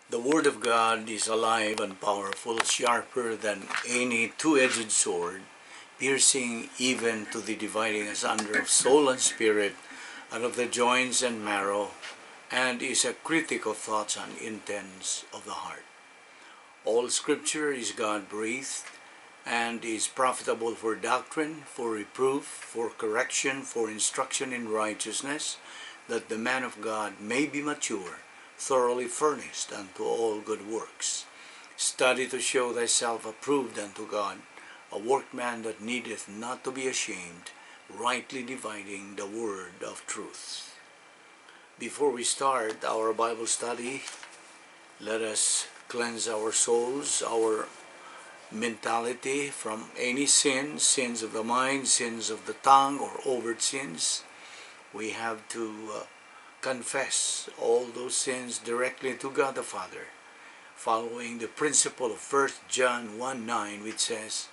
The Word of God is alive and powerful, sharper than any two-edged sword, piercing even to the dividing asunder of soul and spirit, and of the joints and marrow, and is a critic of thoughts and intents of the heart. All Scripture is God-breathed, and is profitable for doctrine, for reproof, for correction, for instruction in righteousness, that the man of God may be mature, thoroughly furnished unto all good works. Study to show thyself approved unto God, a workman that needeth not to be ashamed, rightly dividing the word of truth. Before we start our Bible study, let us cleanse our souls, our mentality from any sins of the mind, sins of the tongue, or overt sins. We have to confess all those sins directly to God the Father, following the principle of 1 John 1:9, which says,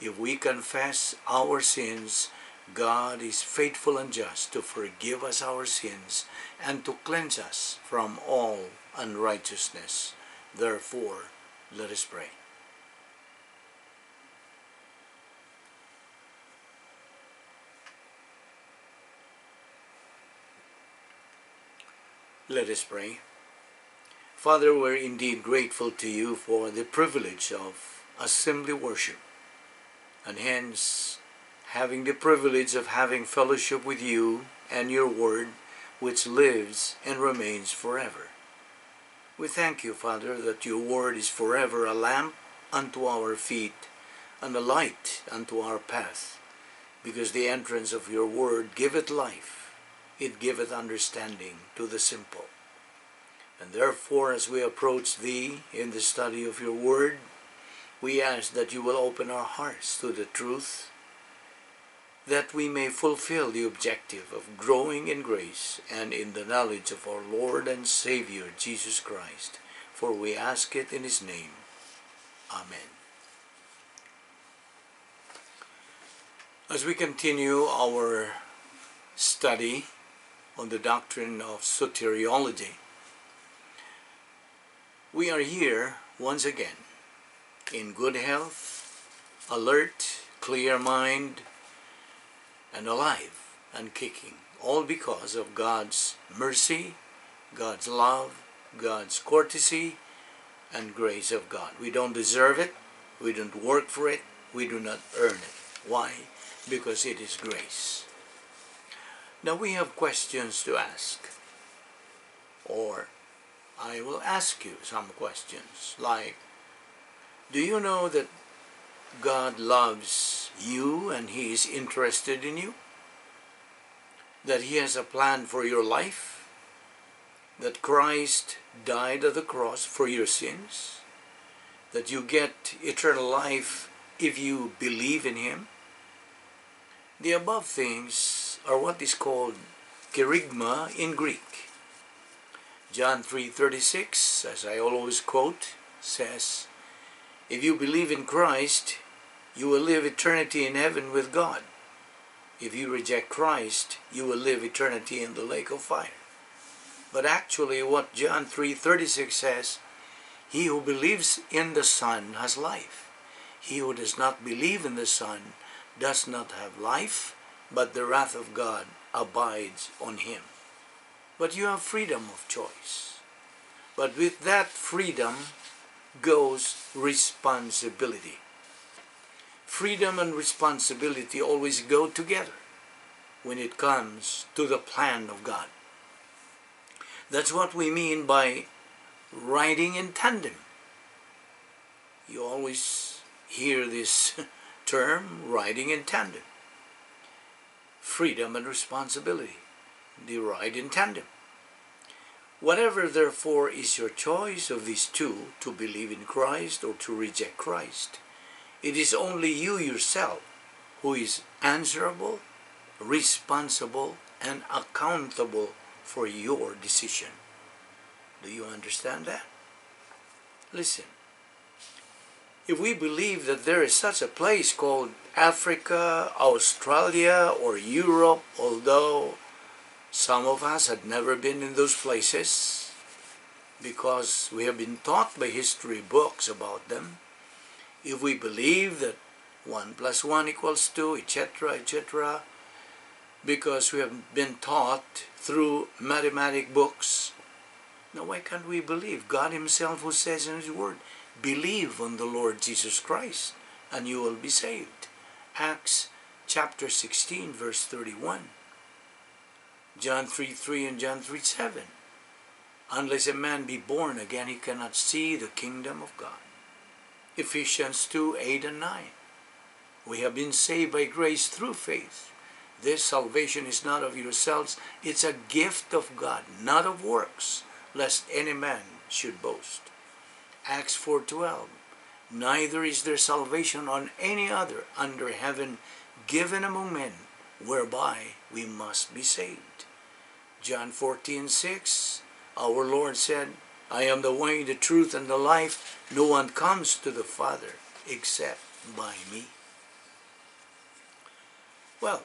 if we confess our sins, God is faithful and just to forgive us our sins and to cleanse us from all unrighteousness. Therefore, let us pray. Let us pray. Father, we're indeed grateful to you for the privilege of assembly worship, and hence having the privilege of having fellowship with you and your word, which lives and remains forever. We thank you, Father, that your word is forever a lamp unto our feet and a light unto our path, because the entrance of your word giveth life, it giveth understanding to the simple. And therefore, as we approach thee in the study of your word, we ask that you will open our hearts to the truth, that we may fulfill the objective of growing in grace and in the knowledge of our Lord and Savior Jesus Christ. For we ask it in his name. Amen. As we continue our study on the doctrine of soteriology, we are here once again in good health, alert, clear mind, and alive and kicking, all because of God's mercy, God's love, God's courtesy, and grace of God. We don't deserve it, we don't work for it, we do not earn it. Why? Because it is grace. Now we have questions to ask, or I will ask you some questions like, do you know that God loves you and he is interested in you? That he has a plan for your life? That Christ died at the cross for your sins? That you get eternal life if you believe in him? The above things are what is called kerygma in Greek. John 3:36, as I always quote, says, if you believe in Christ, you will live eternity in heaven with God. If you reject Christ, you will live eternity in the lake of fire. But actually what John 3:36 says, he who believes in the Son has life. He who does not believe in the Son does not have life, but the wrath of God abides on him. But you have freedom of choice. But with that freedom goes responsibility. Freedom and responsibility always go together when it comes to the plan of God. That's what we mean by riding in tandem. You always hear this term, riding in tandem. Freedom and responsibility, they ride in tandem. Whatever therefore is your choice of these two, to believe in Christ or to reject Christ, it is only you yourself who is answerable, responsible, and accountable for your decision. Do you understand that? Listen, if we believe that there is such a place called Africa, Australia, or Europe, although some of us had never been in those places, because we have been taught by history books about them. If we believe that 1 plus 1 equals 2, etc., etc., because we have been taught through mathematic books, now why can't we believe God Himself, who says in His Word, believe on the Lord Jesus Christ and you will be saved? Acts chapter 16 verse 31. John 3:3 and John 3:7. Unless a man be born again, he cannot see the kingdom of God. Ephesians 2:8 and 9. We have been saved by grace through faith. This salvation is not of yourselves, it's a gift of God, not of works, lest any man should boast. Acts 4:12. Neither is there salvation on any other under heaven given among men, whereby we must be saved. John 14:6. Our Lord said, I am the way, the truth, and the life. No one comes to the Father except by me. Well,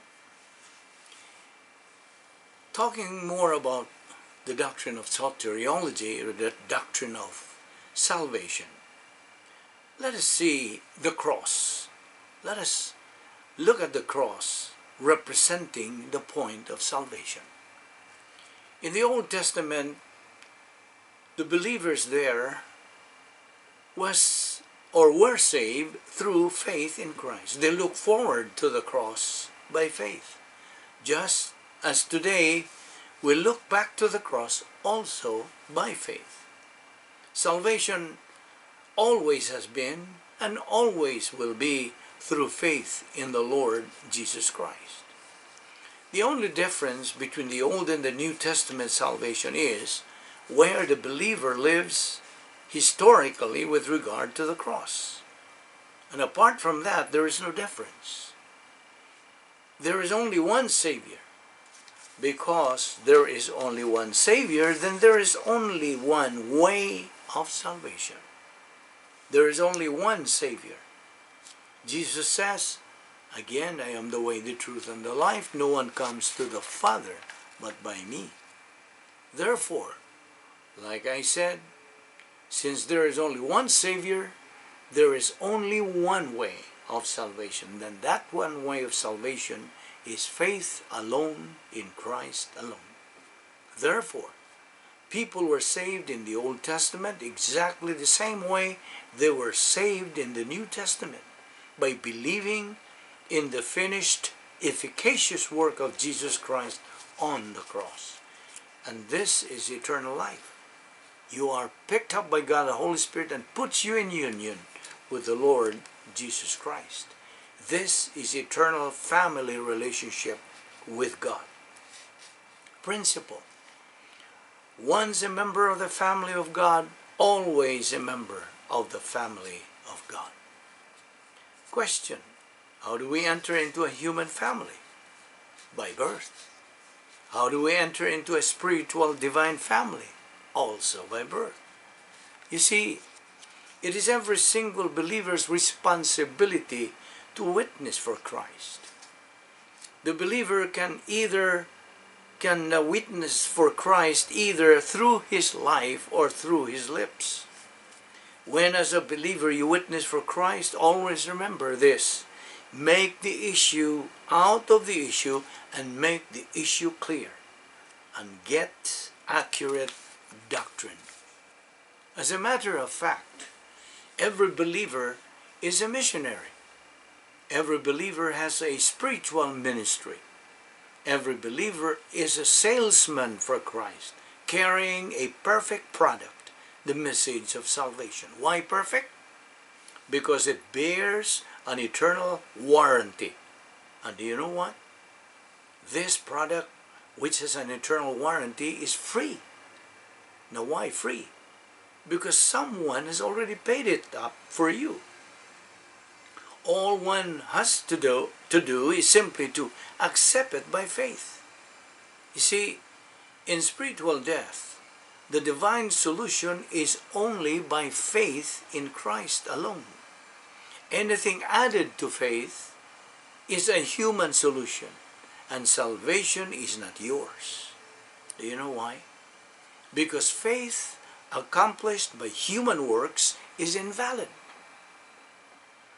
talking more about the doctrine of soteriology, or the doctrine of salvation, let us see the cross. Let us look at the cross representing the point of salvation. In the Old Testament, the believers there were saved through faith in Christ. They look forward to the cross by faith. Just as today, we look back to the cross also by faith. Salvation always has been and always will be through faith in the Lord Jesus Christ. The only difference between the Old and the New Testament salvation is where the believer lives historically with regard to the cross. And apart from that, there is no difference. There is only one Savior. Because there is only one Savior, then there is only one way of salvation. There is only one Savior. Jesus says, again, I am the way, the truth, and the life. No one comes to the Father but by me. Therefore, like I said, since there is only one Savior, there is only one way of salvation. Then that one way of salvation is faith alone in Christ alone. Therefore, people were saved in the Old Testament exactly the same way they were saved in the New Testament, by believing in the finished, efficacious work of Jesus Christ on the cross. And this is eternal life. You are picked up by God the Holy Spirit and puts you in union with the Lord Jesus Christ. This is eternal family relationship with God. Principle. Once a member of the family of God, always a member of the family of God. Question. How do we enter into a human family? By birth. How do we enter into a spiritual divine family? Also by birth. You see, it is every single believer's responsibility to witness for Christ. The believer can witness for Christ either through his life or through his lips. When as a believer you witness for Christ, always remember this. Make the issue out of the issue and make the issue clear. And get accurate doctrine. As a matter of fact, every believer is a missionary. Every believer has a spiritual ministry. Every believer is a salesman for Christ, carrying a perfect product, the message of salvation. Why perfect? Because it bears an eternal warranty. And do you know what? This product, which has an eternal warranty, is free. Now why free? Because someone has already paid it up for you. All one has to do is simply to accept it by faith. You see, in spiritual death, the divine solution is only by faith in Christ alone. Anything added to faith is a human solution, and salvation is not yours. Do you know why? Because faith accomplished by human works is invalid.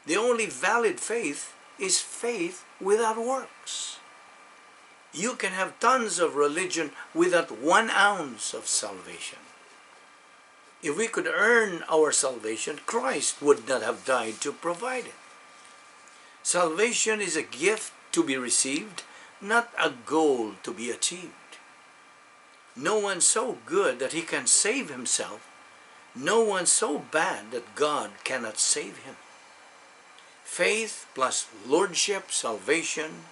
The only valid faith is faith without works. You can have tons of religion without 1 ounce of salvation. If we could earn our salvation, Christ would not have died to provide it. Salvation is a gift to be received, not a goal to be achieved. No one so good that he can save himself. No one so bad that God cannot save him. Faith plus lordship, salvation.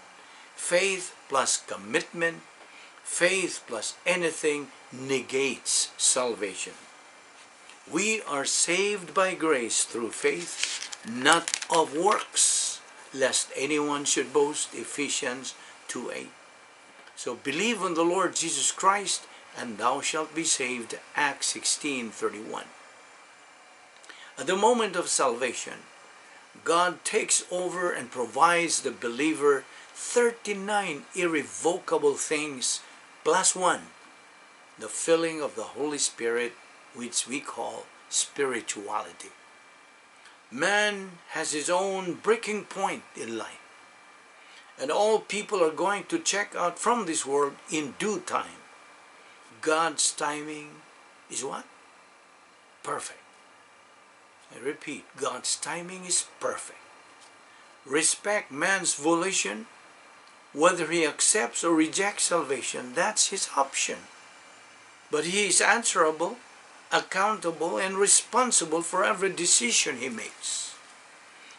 Faith plus commitment. Faith plus anything negates salvation. We are saved by grace through faith, not of works, lest anyone should boast. Ephesians 2:8. So believe on the Lord Jesus Christ, and thou shalt be saved. Acts 16:31. At the moment of salvation, God takes over and provides the believer 39 irrevocable things plus 1, the filling of the Holy Spirit, which we call spirituality. Man has his own breaking point in life, and all people are going to check out from this world in due time. God's timing is what? Perfect. I repeat, God's timing is perfect. Respect man's volition. Whether he accepts or rejects salvation, that's his option. But he is answerable, accountable, and responsible for every decision he makes.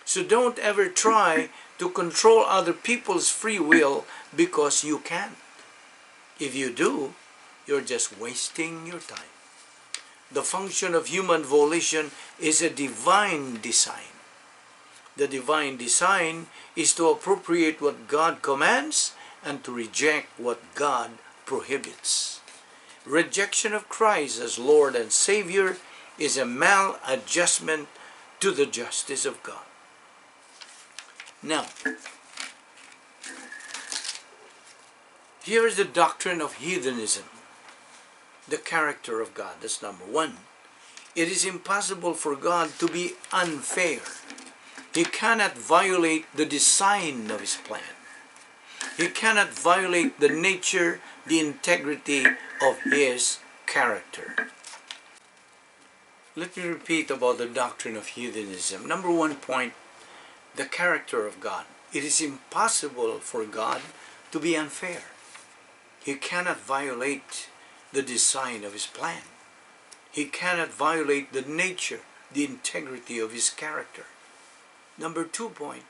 So don't ever try to control other people's free will because you can't. If you do, you're just wasting your time. The function of human volition is a divine design. The divine design is to appropriate what God commands and to reject what God prohibits. Rejection of Christ as Lord and Savior is a maladjustment to the justice of God. Now, here is the doctrine of heathenism, the character of God. That's number 1. It is impossible for God to be unfair. He cannot violate the design of his plan. He cannot violate the nature, the integrity of his character. Let me repeat about the doctrine of heathenism. Number 1 point, the character of God. It is impossible for God to be unfair. He cannot violate the design of his plan. He cannot violate the nature, the integrity of his character. Number 2 point,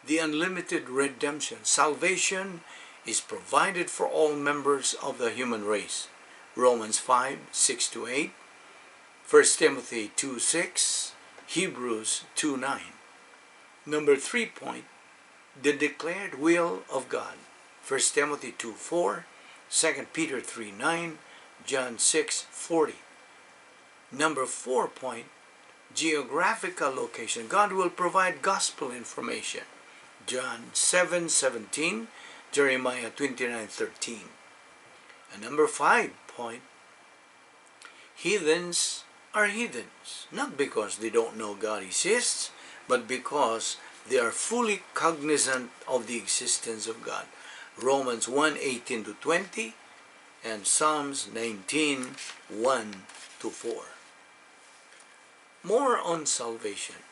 the unlimited redemption. Salvation is provided for all members of the human race. Romans 5:6-8, 1 Timothy 2:6, Hebrews 2:9. Number 3 point, the declared will of God. 1 Timothy 2:4, 2 Peter 3:9, John 6:40. Number 4 point, geographical location. God will provide gospel information. John 7:17, Jeremiah 29:13. And number 5 point, heathens are heathens, not because they don't know God exists, but because they are fully cognizant of the existence of God. Romans 1:18-20 and Psalms 19:1-4. More on salvation.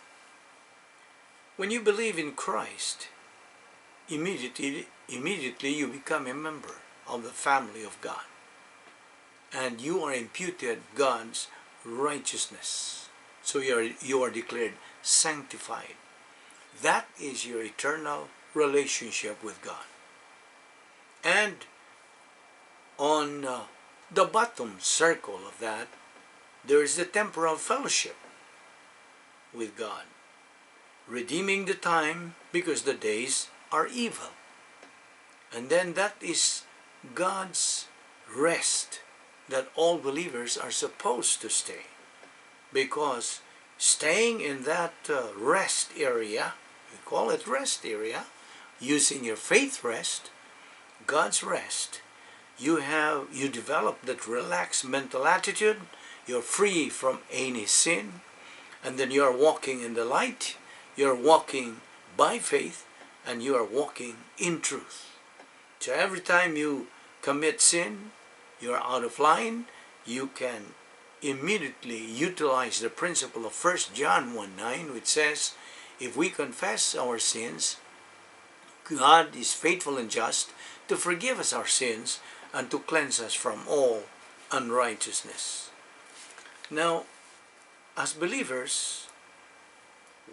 When you believe in Christ, immediately you become a member of the family of God. And you are imputed God's righteousness. So you are declared sanctified. That is your eternal relationship with God. And on the bottom circle of that, there is the temporal fellowship with God, redeeming the time because the days are evil. And then that is God's rest that all believers are supposed to stay, because staying in that rest area, we call it rest area, using your faith rest, God's rest, you develop that relaxed mental attitude, you're free from any sin, and then you are walking in the light, you're walking by faith, and you are walking in truth. So every time you commit sin, you're out of line, you can immediately utilize the principle of 1 John 1:9, which says, if we confess our sins, God is faithful and just to forgive us our sins and to cleanse us from all unrighteousness. Now, as believers,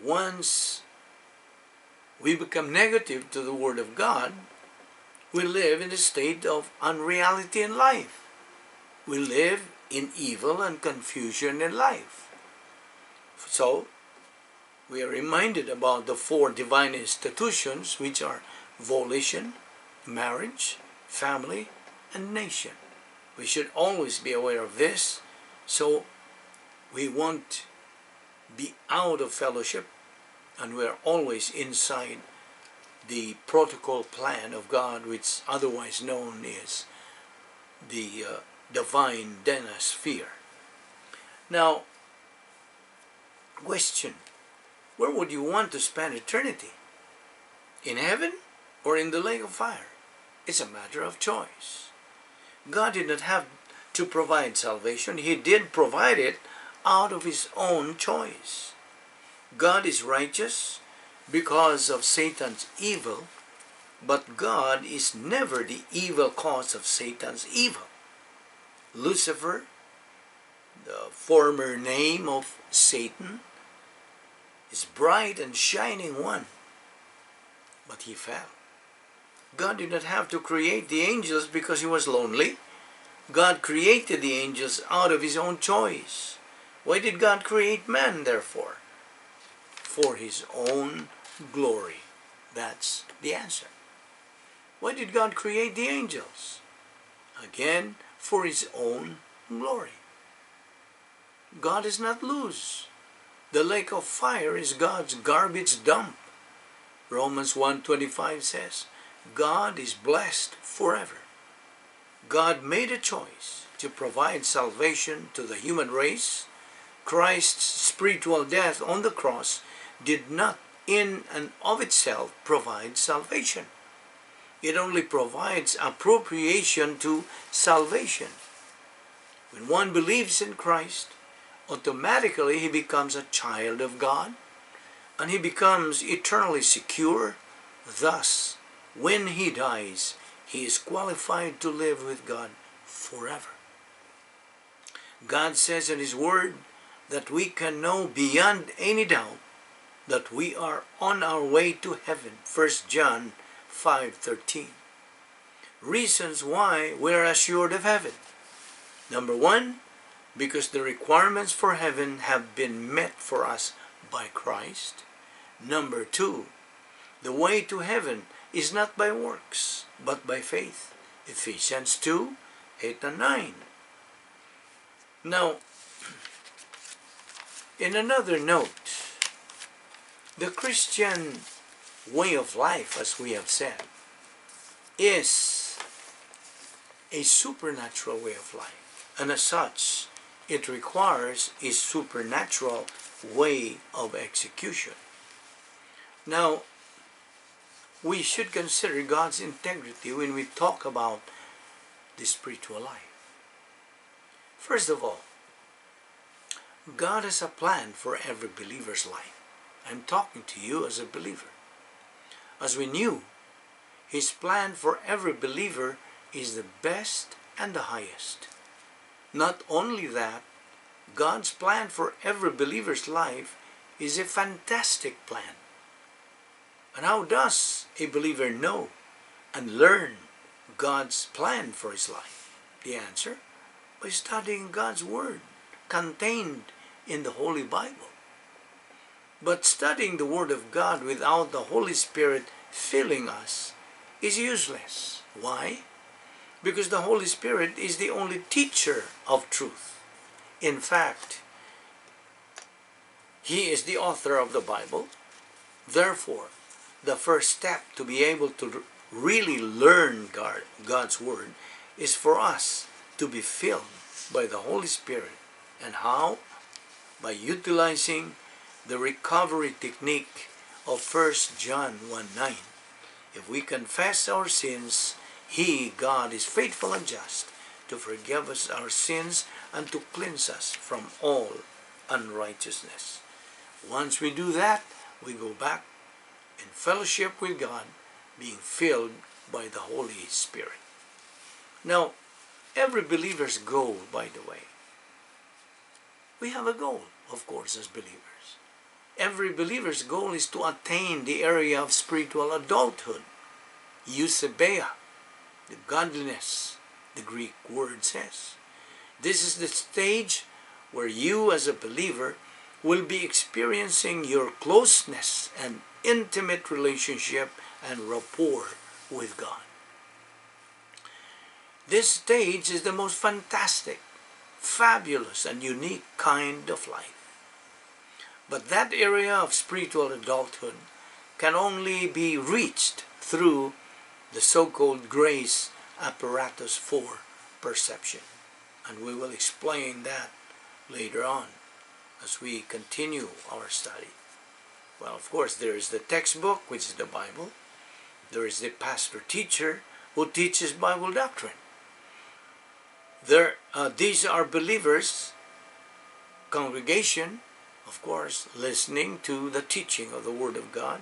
once we become negative to the Word of God, we live in a state of unreality in life. We live in evil and confusion in life. So, we are reminded about the 4 divine institutions, which are volition, marriage, family, and nation. We should always be aware of this, so we won't be out of fellowship, and we're always inside the protocol plan of God, which otherwise known as the divine dynasphere. Now, question, where would you want to spend eternity? In heaven or in the lake of fire? It's a matter of choice. God did not have to provide salvation. He did provide it out of His own choice. God is righteous because of Satan's evil, but God is never the evil cause of Satan's evil. Lucifer, the former name of Satan, is bright and shining one, but he fell. God did not have to create the angels because He was lonely. God created the angels out of His own choice. Why did God create man, therefore? For His own glory. That's the answer. Why did God create the angels? Again, for His own glory. God is not loose. The lake of fire is God's garbage dump. Romans 1:25 says, God is blessed forever. God made a choice to provide salvation to the human race. Christ's spiritual death on the cross did not in and of itself provide salvation. It only provides appropriation to salvation. When one believes in Christ, automatically he becomes a child of God, and he becomes eternally secure. Thus, when he dies, he is qualified to live with God forever. God says in His Word that we can know beyond any doubt that we are on our way to heaven. 1 John 5:13. Reasons why we are assured of heaven. Number 1, because the requirements for heaven have been met for us by Christ. Number 2, the way to heaven is not by works, but by faith. Ephesians 2:8 and 9. Now, in another note, the Christian way of life, as we have said, is a supernatural way of life, and as such, it requires a supernatural way of execution. Now, we should consider God's integrity when we talk about the spiritual life. First of all, God has a plan for every believer's life. I'm talking to you as a believer. As we knew, His plan for every believer is the best and the highest. Not only that, God's plan for every believer's life is a fantastic plan. And how does a believer know and learn God's plan for his life? The answer, by studying God's Word contained in the Holy Bible. But studying the Word of God without the Holy Spirit filling us is useless. Why? Because the Holy Spirit is the only teacher of truth. In fact, He is the author of the Bible. Therefore, the first step to be able to really learn God's Word is for us to be filled by the Holy Spirit And how? By utilizing the recovery technique of 1 John 1:9. If we confess our sins, He, God, is faithful and just to forgive us our sins and to cleanse us from all unrighteousness. Once we do that, we go back in fellowship with God, being filled by the Holy Spirit. Now, every believer's goal, by the way, we have a goal, of course, as believers. Every believer's goal is to attain the area of spiritual adulthood, eusebeia, the godliness, the Greek word says. This is the stage where you as a believer will be experiencing your closeness and intimate relationship and rapport with God. This stage is the most fantastic, fabulous, and unique kind of life. But that area of spiritual adulthood can only be reached through the so-called grace apparatus for perception. And we will explain that later on as we continue our study. Well, of course, there is the textbook, which is the Bible. There is the pastor-teacher who teaches Bible doctrine. These are believers, congregation, of course, listening to the teaching of the Word of God.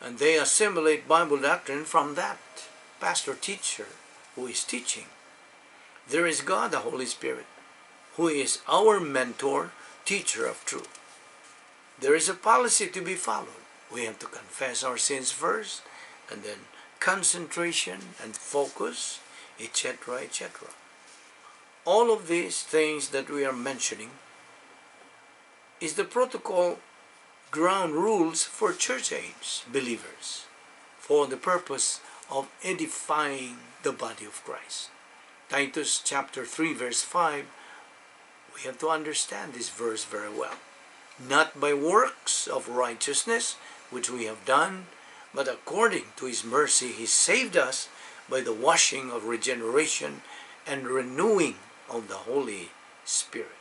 And they assimilate Bible doctrine from that pastor-teacher who is teaching. There is God, the Holy Spirit, who is our mentor, teacher of truth. There is a policy to be followed. We have to confess our sins first, and then concentration and focus, etc., etc. All of these things that we are mentioning is the protocol ground rules for church age believers for the purpose of edifying the body of Christ. Titus chapter 3 verse 5, we have to understand this verse very well. Not by works of righteousness which we have done, but according to His mercy He saved us by the washing of regeneration and renewing of the Holy Spirit.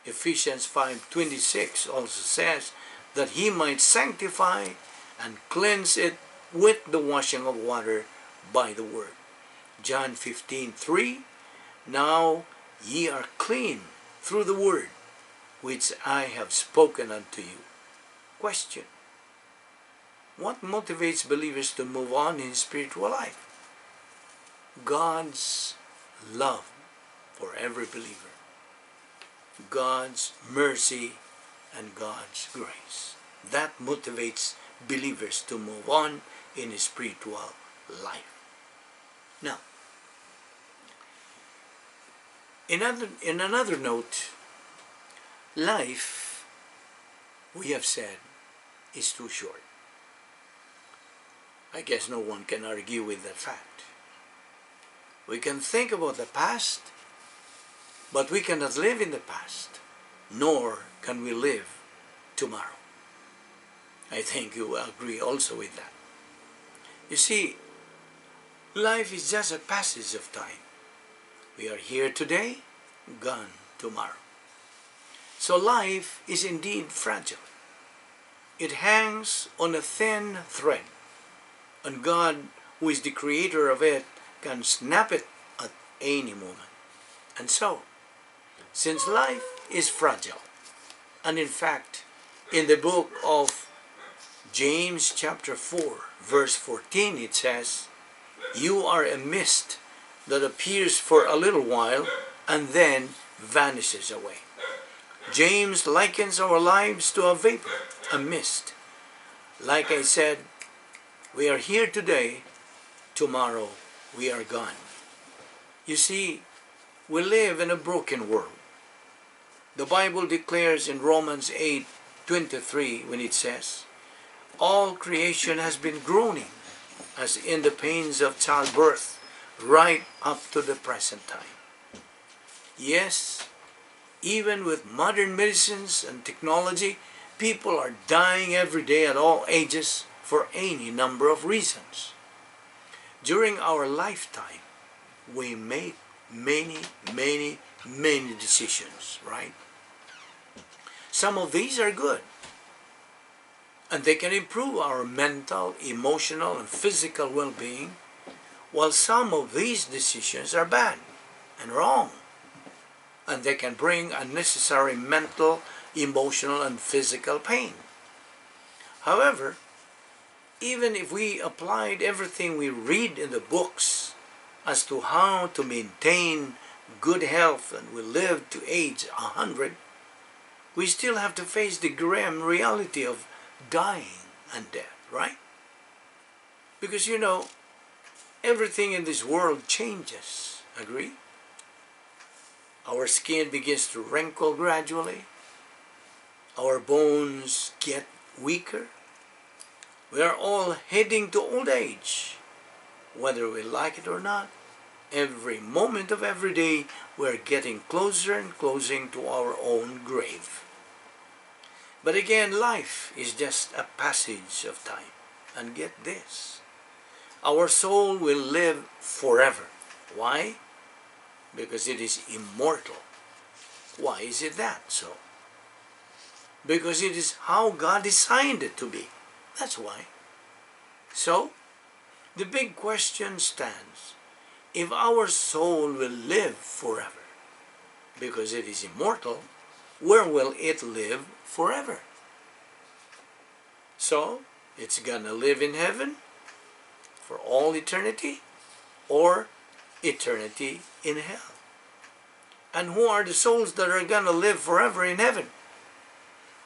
Ephesians 5:26 also says that He might sanctify and cleanse it with the washing of water by the word. John 15:3, now ye are clean through the word which I have spoken unto you. Question: what motivates believers to move on in spiritual life? God's love for every believer, God's mercy, and God's grace. That motivates believers to move on in a spiritual life. Now, in another note, life, we have said, is too short. I guess no one can argue with that fact. We can think about the past, but we cannot live in the past, nor can we live tomorrow. I think you will agree also with that. You see, life is just a passage of time. We are here today, gone tomorrow. So life is indeed fragile. It hangs on a thin thread, and God, who is the creator of it, can snap it at any moment. And so, since life is fragile, and in fact, in the book of James chapter 4, verse 14, it says, you are a mist that appears for a little while and then vanishes away. James likens our lives to a vapor, a mist. Like I said, we are here today, tomorrow we are gone. You see, we live in a broken world. The Bible declares in Romans 8:23 when it says, all creation has been groaning as in the pains of childbirth right up to the present time. Yes, even with modern medicines and technology, people are dying every day at all ages for any number of reasons. During our lifetime, we make many many decisions, right? Some of these are good, and they can improve our mental, emotional, and physical well-being, while some of these decisions are bad and wrong, and they can bring unnecessary mental, emotional, and physical pain. However, even if we applied everything we read in the books as to how to maintain good health and we live to age 100, we still have to face the grim reality of dying and death, right? Because you know, everything in this world changes, agree? Our skin begins to wrinkle gradually. Our bones get weaker. We are all heading to old age, whether we like it or not. Every moment of every day, we're getting closer and closer to our own grave. But again, life is just a passage of time. And get this, our soul will live forever. Why? Because it is immortal. Why is it that so? Because it is how God designed it to be. That's why. So, the big question stands. If our soul will live forever, because it is immortal, where will it live forever? So, it's gonna live in heaven for all eternity, or eternity in hell. And who are the souls that are gonna live forever in heaven?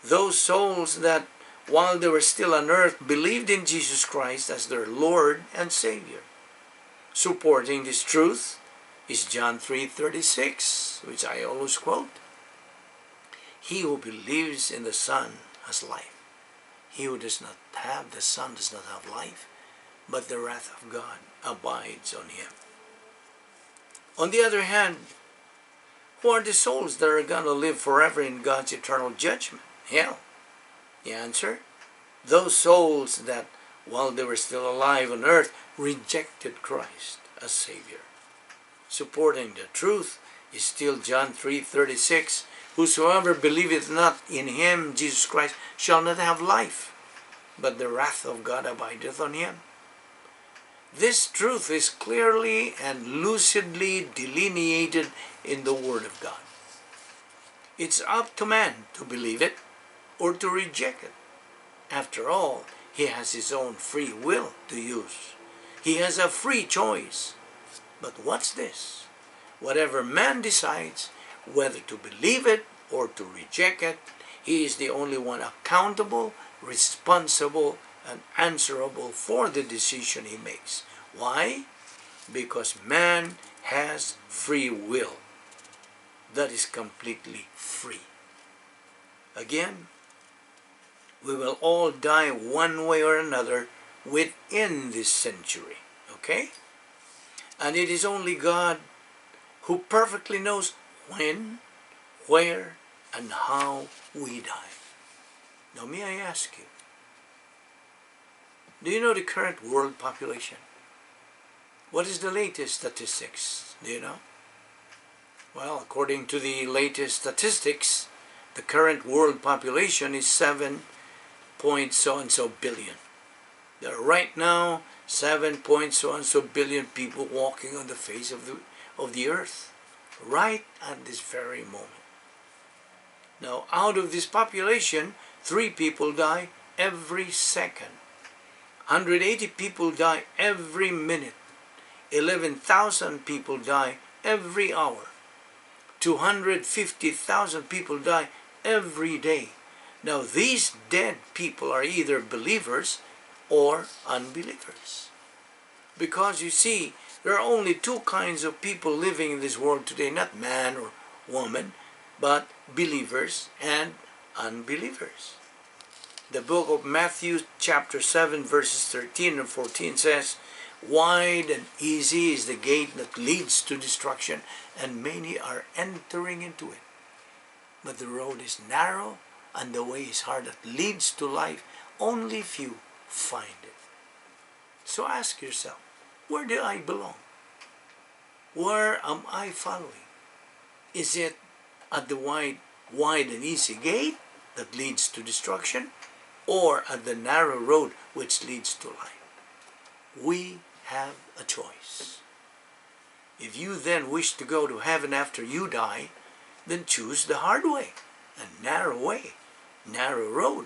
Those souls that while they were still on earth believed in Jesus Christ as their Lord and Savior. Supporting this truth is John 3:36, which I always quote. He who believes in the Son has life. He who does not have the Son does not have life, but the wrath of God abides on him. On the other hand, who are the souls that are going to live forever in God's eternal judgment? Hell. The answer? Those souls that, while they were still alive on earth, rejected Christ as Savior. Supporting the truth is still John 3:36. Whosoever believeth not in him, Jesus Christ, shall not have life, but the wrath of God abideth on him. This truth is clearly and lucidly delineated in the Word of God. It's up to man to believe it or to reject it. After all, he has his own free will to use. He has a free choice. But what's this? Whatever man decides, whether to believe it or to reject it, he is the only one accountable, responsible, and answerable for the decision he makes. Why? Because man has free will. That is completely free. Again, we will all die one way or another within this century. Okay? And it is only God who perfectly knows when, where, and how we die. Now may I ask you, do you know the current world population? What is the latest statistics? Do you know? Well, according to the latest statistics, the current world population is 7 point so and so billion. There are right now 7 point so and so billion people walking on the face of the earth, right at this very moment. Now, out of this population, 3 people die every second. 180 people die every minute. 11,000 people die every hour. 250,000 people die every day. Now, these dead people are either believers or unbelievers. Because you see, there are only 2 kinds of people living in this world today, not man or woman, but believers and unbelievers. The book of Matthew chapter 7 verses 13 and 14 says, "Wide and easy is the gate that leads to destruction, and many are entering into it. But the road is narrow, and the way is hard that leads to life. Only few find it." So ask yourself, where do I belong? Where am I following? Is it at the wide and easy gate that leads to destruction, or at the narrow road which leads to life? We have a choice. If you then wish to go to heaven after you die, then choose the hard way, a narrow way, narrow road,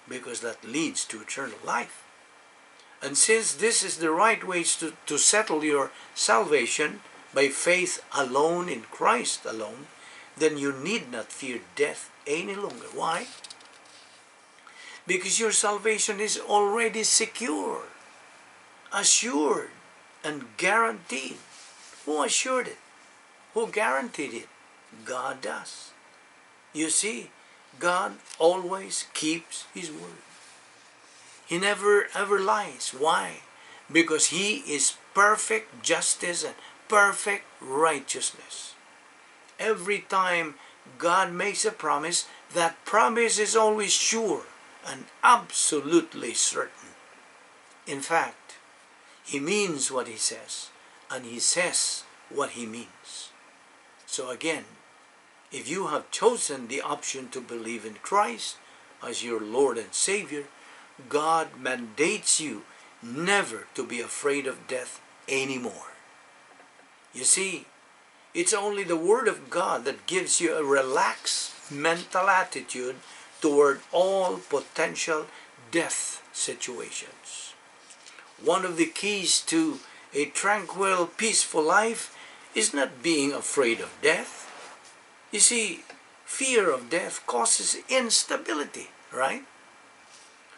because that leads to eternal life. And since this is the right way to settle your salvation by faith alone in Christ alone, then you need not fear death any longer. Why? Because your salvation is already secure, assured, and guaranteed. Who assured it? Who guaranteed it? God does. You see, God always keeps His word. He never ever lies. Why? Because He is perfect justice and perfect righteousness. Every time God makes a promise, that promise is always sure and absolutely certain. In fact, He means what He says, and He says what He means. So again, if you have chosen the option to believe in Christ as your Lord and Savior, God mandates you never to be afraid of death anymore. You see, it's only the Word of God that gives you a relaxed mental attitude toward all potential death situations. One of the keys to a tranquil, peaceful life is not being afraid of death. You see, fear of death causes instability, right?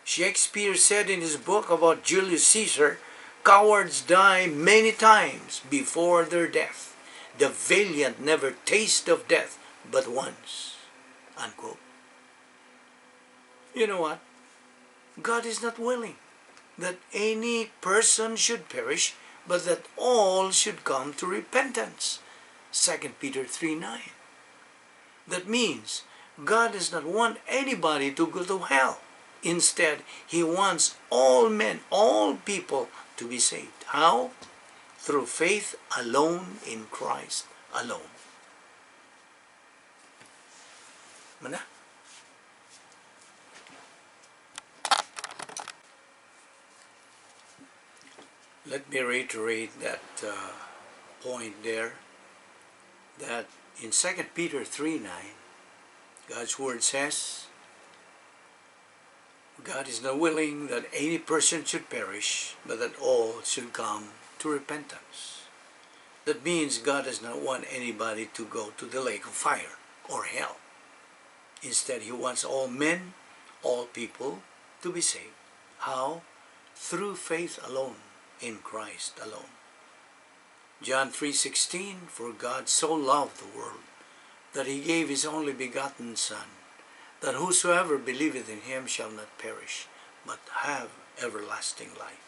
Shakespeare said in his book about Julius Caesar, "Cowards die many times before their death. The valiant never taste of death but once." Unquote. You know what? God is not willing that any person should perish, but that all should come to repentance. 2 Peter 3:9. That means God does not want anybody to go to hell. Instead, He wants all men, all people to be saved. How? Through faith alone in Christ alone. Mana? Let me reiterate that point there, that in 2 Peter 3:9, God's Word says, God is not willing that any person should perish, but that all should come to repentance. That means God does not want anybody to go to the lake of fire or hell. Instead, He wants all men, all people to be saved. How? Through faith alone, in Christ alone. John 3:16, "For God so loved the world, that He gave His only begotten Son, that whosoever believeth in Him shall not perish, but have everlasting life."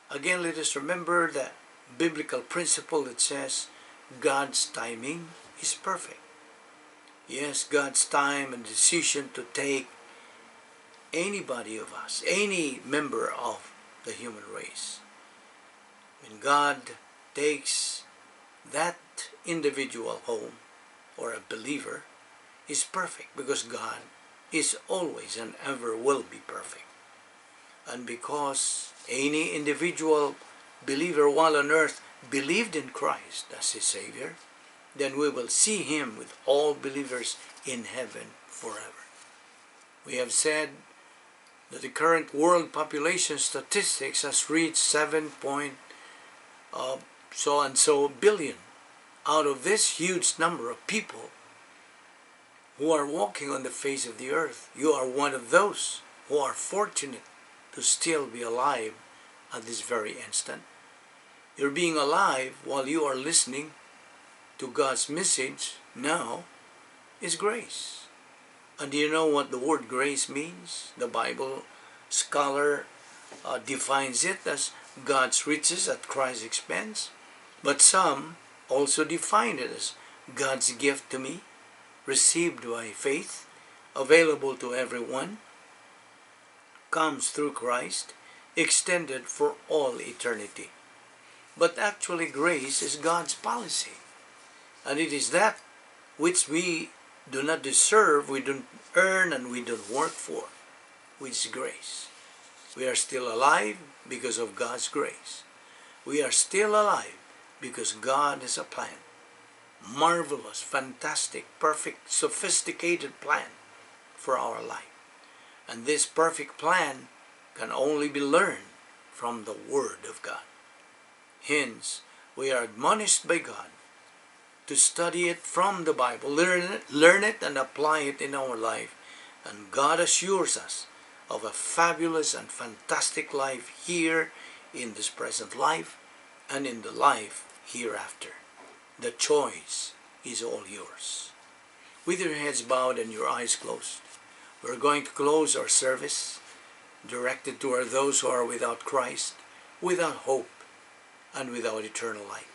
Again, let us remember that biblical principle that says God's timing is perfect. Yes, God's time and decision to take anybody of us, any member of the human race. When God takes that individual home, or a believer, is perfect, because God is always and ever will be perfect. And because any individual believer while on earth believed in Christ as his Savior, then we will see Him with all believers in heaven forever. We have said that the current world population statistics has reached 7 point so and so billion. Out of this huge number of people who are walking on the face of the earth, you are one of those who are fortunate to still be alive at this very instant. You're being alive while you are listening to God's message now is grace. And do you know what the word grace means? The Bible scholar defines it as God's riches at Christ's expense, but some also define it as God's gift to me, received by faith, available to everyone, comes through Christ, extended for all eternity. But actually, grace is God's policy, and it is that which we do not deserve, we don't earn, and we don't work for, which is grace. We are still alive because of God's grace. We are still alive because God has a plan. Marvelous, fantastic, perfect, sophisticated plan for our life. And this perfect plan can only be learned from the Word of God. Hence, we are admonished by God to study it from the Bible, learn it and apply it in our life. And God assures us of a fabulous and fantastic life here in this present life and in the life hereafter. The choice is all yours. With your heads bowed and your eyes closed, we're going to close our service directed toward those who are without Christ, without hope, and without eternal life.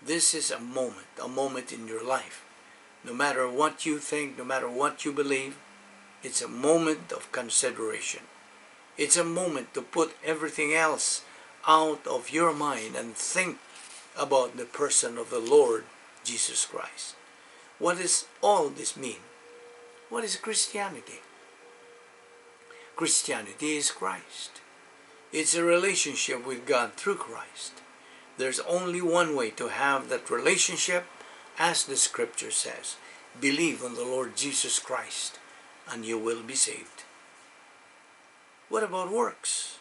This is a moment in your life. No matter what you think, no matter what you believe, it's a moment of consideration. It's a moment to put everything else out of your mind and think about the person of the Lord Jesus Christ. What does all this mean? What is Christianity? Christianity is Christ. It's a relationship with God through Christ. There's only one way to have that relationship, as the Scripture says. Believe on the Lord Jesus Christ, and you will be saved. What about works?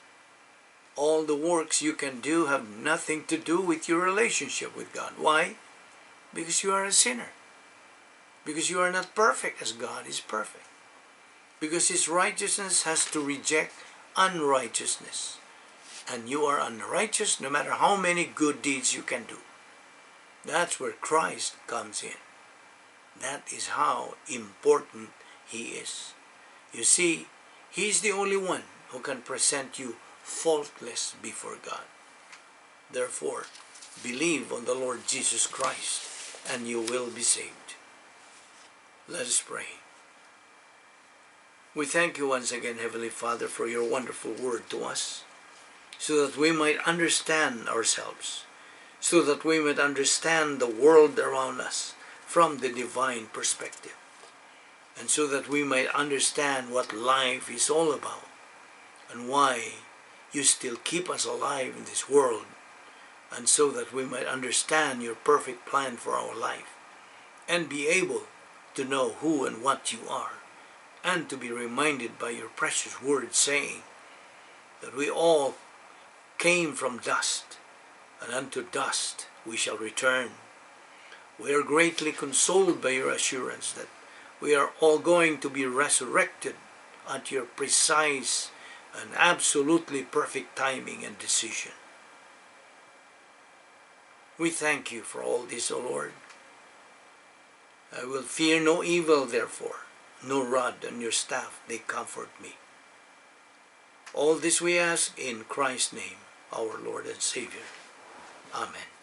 All the works you can do have nothing to do with your relationship with God. Why? Because you are a sinner. Because you are not perfect as God is perfect. Because His righteousness has to reject unrighteousness. And you are unrighteous no matter how many good deeds you can do. That's where Christ comes in. That is how important He is. You see, He's the only one who can present you faultless before God. Therefore, believe on the Lord Jesus Christ and you will be saved. Let us pray. We thank you once again, Heavenly Father, for your wonderful word to us, so that we might understand ourselves, so that we might understand the world around us from the divine perspective, and so that we might understand what life is all about and why you still keep us alive in this world, and so that we might understand your perfect plan for our life and be able to know who and what you are, and to be reminded by your precious word saying that we all came from dust, and unto dust we shall return. We are greatly consoled by your assurance that we are all going to be resurrected at your precise and absolutely perfect timing and decision. We thank you for all this, O Lord. I will fear no evil, therefore, no rod and your staff, they comfort me. All this we ask in Christ's name, our Lord and Savior. Amen.